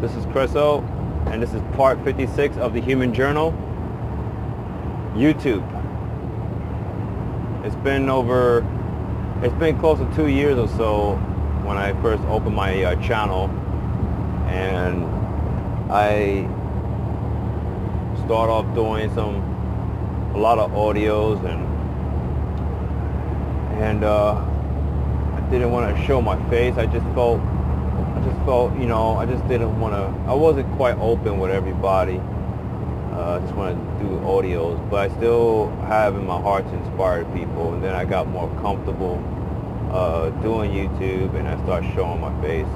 This is Chris O, and this is part 56 of the Human Journal. YouTube. It's been close to 2 years or so when I first opened my channel, and I started off doing a lot of audios, and I didn't want to show my face. I just felt, I just didn't want to, I wasn't quite open with everybody. I just wanted to do audios, but I still have in my heart to inspire people. And then I got more comfortable doing YouTube, and I started showing my face.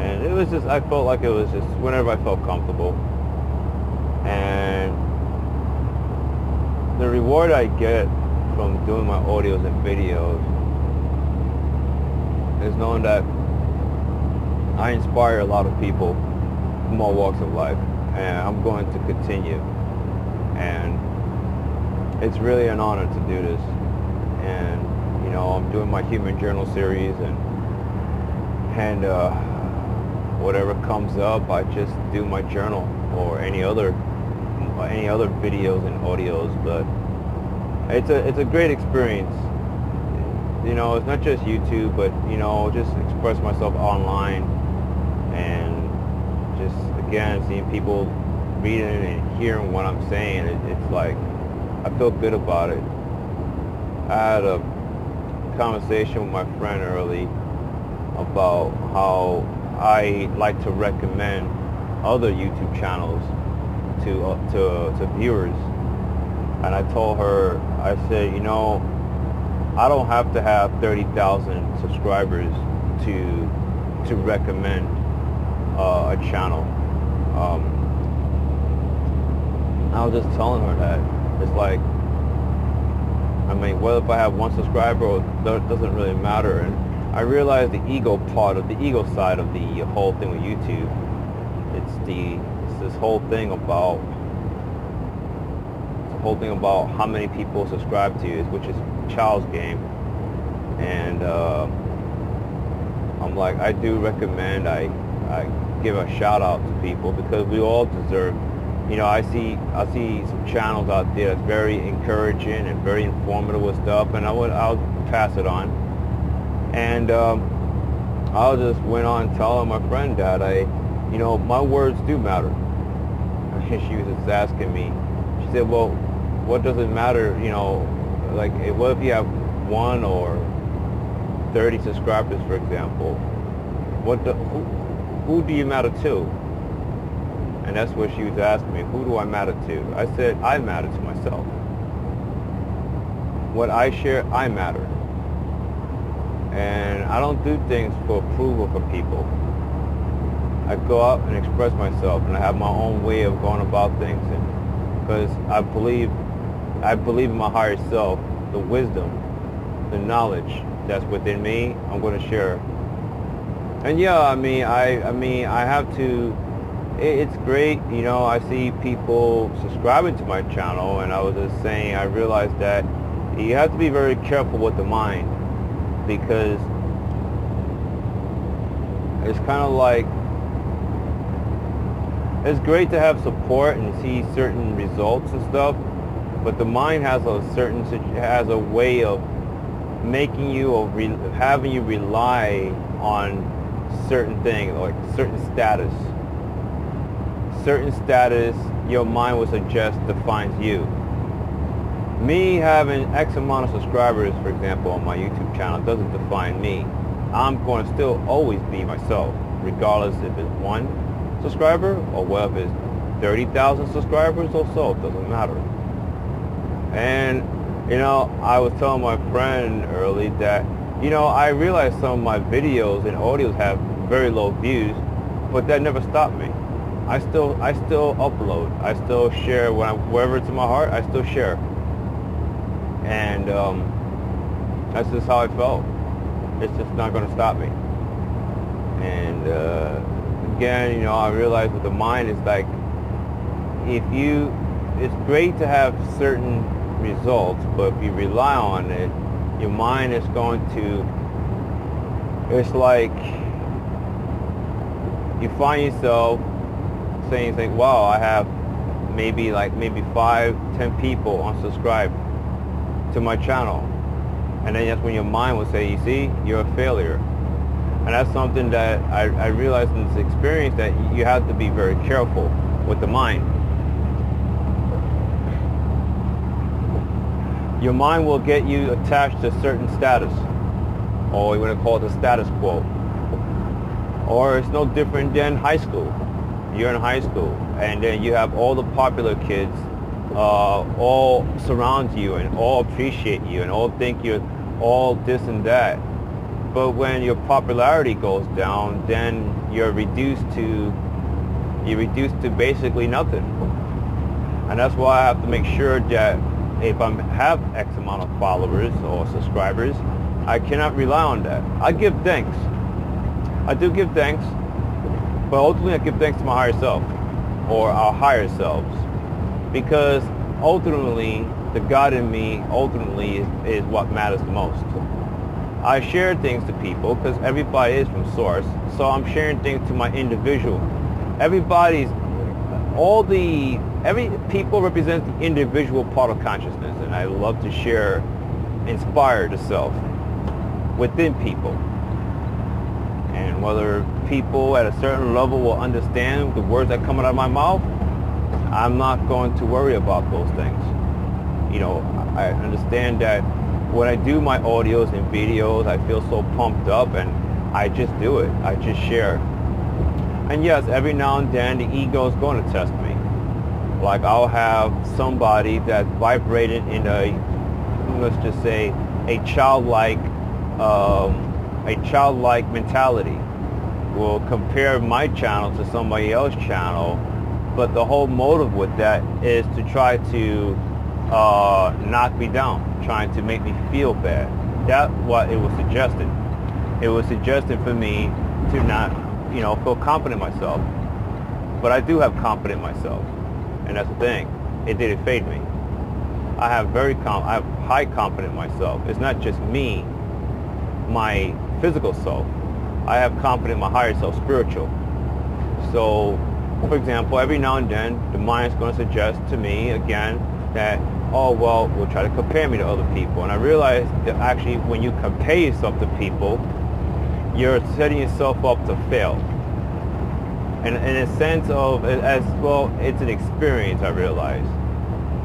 And it was just, I felt like it was just whenever I felt comfortable. And the reward I get from doing my audios and videos is knowing that I inspire a lot of people from all walks of life, and I'm going to continue. And it's really an honor to do this. And I'm doing my Human Journal series, and whatever comes up, I just do my journal or any other videos and audios. But it's a great experience. It's not just YouTube, but just express myself online, and just again seeing people reading and hearing what I'm saying. It's like I feel good about it. I had a conversation with my friend early about how I like to recommend other YouTube channels to viewers, and I told her, I said, I don't have to have 30,000 subscribers to recommend a channel. I was just telling her that it's like, well, if I have one subscriber, that doesn't really matter. And I realized the ego side of the whole thing with YouTube. It's this whole thing about how many people subscribe to you, which is child's game. And I'm like, I do recommend, I give a shout out to people, because we all deserve. I see some channels out there that's very encouraging and very informative with stuff, and I'll pass it on. And I just went on telling my friend that my words do matter. She was just asking me. She said, "Well, what does it matter? Like, what if you have 1 or 30 subscribers, for example? Who do you matter to?" And that's what she was asking me. Who do I matter to? I said, I matter to myself. What I share, I matter. And I don't do things for approval from people. I go out and express myself, and I have my own way of going about things. And because I believe in my higher self, the wisdom, the knowledge that's within me, I'm going to share. And yeah, I have to. It's great, I see people subscribing to my channel, and I was just saying, I realized that you have to be very careful with the mind, because it's kind of like, it's great to have support and see certain results and stuff, but the mind has a way of making you, or having you rely on certain things, like certain status, your mind will suggest defines you. Me having X amount of subscribers, for example, on my YouTube channel doesn't define me. I'm going to still always be myself, regardless if it's 1 subscriber or whether it's 30,000 subscribers or so. It doesn't matter. And I was telling my friend early that I realized some of my videos and audios have very low views, but that never stopped me. I still upload. I still share wherever it's in my heart. I still share, and that's just how I felt. It's just not going to stop me. And again, I realized with the mind, it's like, it's great to have certain results, but if you rely on it, your mind is going to. It's like you find yourself saying, wow, I have maybe 5, 10 people unsubscribed to my channel. And then that's when your mind will say, you see, you're a failure. And that's something that I realized in this experience, that you have to be very careful with the mind. Your mind will get you attached to a certain status, or you want to call it the status quo. Or it's no different than high school. You're in high school, and then you have all the popular kids all surround you and all appreciate you and all think you're all this and that. But when your popularity goes down, then you're reduced to basically nothing. And that's why I have to make sure that if I have X amount of followers or subscribers, I cannot rely on that. I give thanks. I do give thanks, but ultimately I give thanks to my higher self, or our higher selves, because ultimately the God in me ultimately is what matters the most. I share things to people because everybody is from source, so I'm sharing things to my individual. Every people represent the individual part of consciousness, and I love to share, inspire the self within people. And whether people at a certain level will understand the words that come out of my mouth, I'm not going to worry about those things. You know, I understand that when I do my audios and videos, I feel so pumped up, and I just do it. I just share. And yes, every now and then the ego is going to test me. Like I'll have somebody that's vibrating in let's just say, a childlike mentality will compare my channel to somebody else's channel, but the whole motive with that is to try to knock me down, trying to make me feel bad. That's what it was suggesting. It was suggesting for me to not, feel confident in myself. But I do have confidence in myself, and that's the thing. It didn't fade me. I have high confidence in myself. It's not just me, my physical self. I have confidence in my higher self, spiritual. So, for example, every now and then, the mind's going to suggest to me again that, oh, well, will try to compare me to other people. And I realize that actually when you compare yourself to people, you're setting yourself up to fail. And in a sense of, as well, it's an experience, I realize.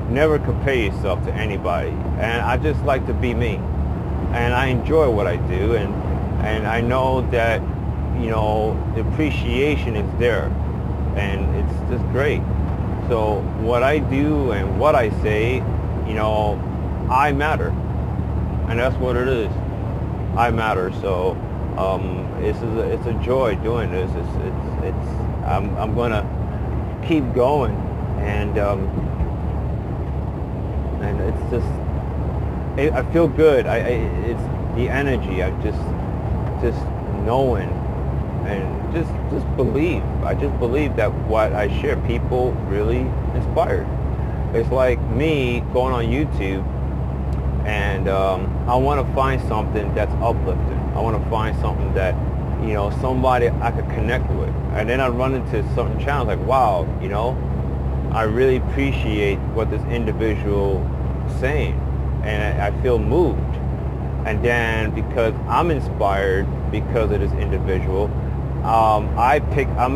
Never compare yourself to anybody. And I just like to be me. And I enjoy what I do. And I know that, the appreciation is there. And it's just great. So what I do and what I say, I matter. And that's what it is. I matter. So it's a joy doing this. I'm gonna keep going, and it's just I feel good. It's the energy. I just knowing, and just believe. I just believe that what I share, people really inspired. It's like me going on YouTube, and I want to find something that's uplifting. I want to find something that, somebody I could connect with. And then I run into certain channels like, wow, I really appreciate what this individual is saying, and I feel moved. And then because I'm inspired because of this individual, I'm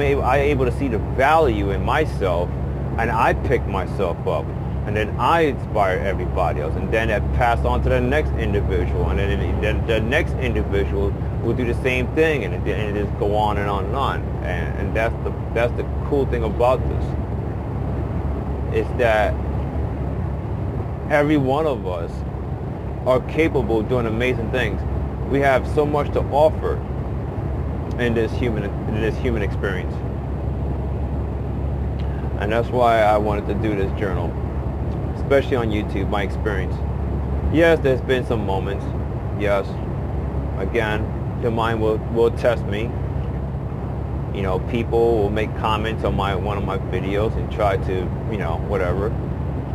able to see the value in myself, and I pick myself up, and then I inspire everybody else, and then that passed on to the next individual, and then the next individual will do the same thing, and it just go on and on and on. And that's the cool thing about this, is that every one of us are capable of doing amazing things. We have so much to offer in this human experience. And that's why I wanted to do this journal, especially on YouTube, my experience. Yes, there's been some moments. Yes, again, the mind will test me. People will make comments on one of my videos and try to, whatever.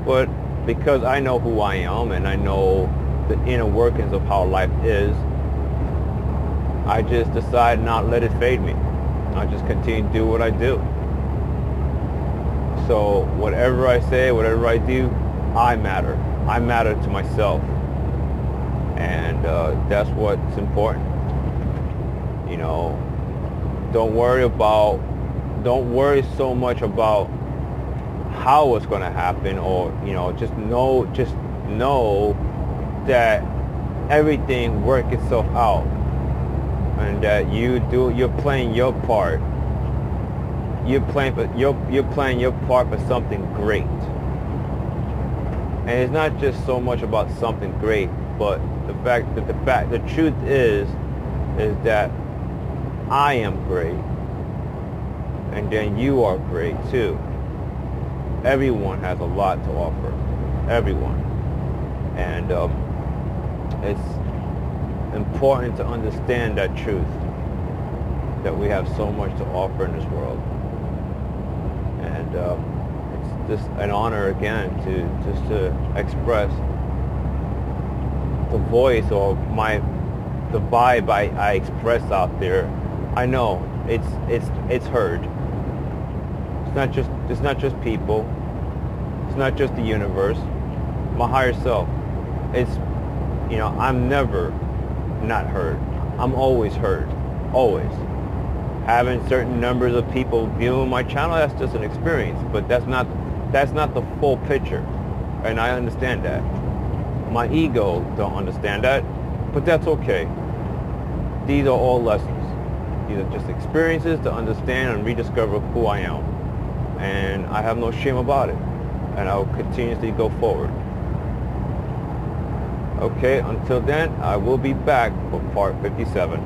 But because I know who I am and I know the inner workings of how life is, I just decide not let it fade me. I just continue to do what I do. So whatever I say, whatever I do, I matter. I matter to myself. And that's what's important. You know, don't worry so much about how it's going to happen, or, you know, just know that everything works itself out, and that you're playing your part. You're playing your part for something great. And it's not just so much about something great, but the truth is that I am great, and then you are great too. Everyone has a lot to offer. Everyone. And it's important to understand that truth, that we have so much to offer in this world. And it's just an honor again to express the voice, or the vibe I express out there. I know it's heard. It's not just people. It's not just the universe. My higher self. It's, you know, I'm never not heard. I'm always heard. Always. Having certain numbers of people viewing my channel, that's just an experience, but that's not the full picture. And I understand that. My ego don't understand that, but that's okay. These are all lessons. These are just experiences to understand and rediscover who I am. And I have no shame about it. And I will continuously go forward. Okay, until then, I will be back for part 57.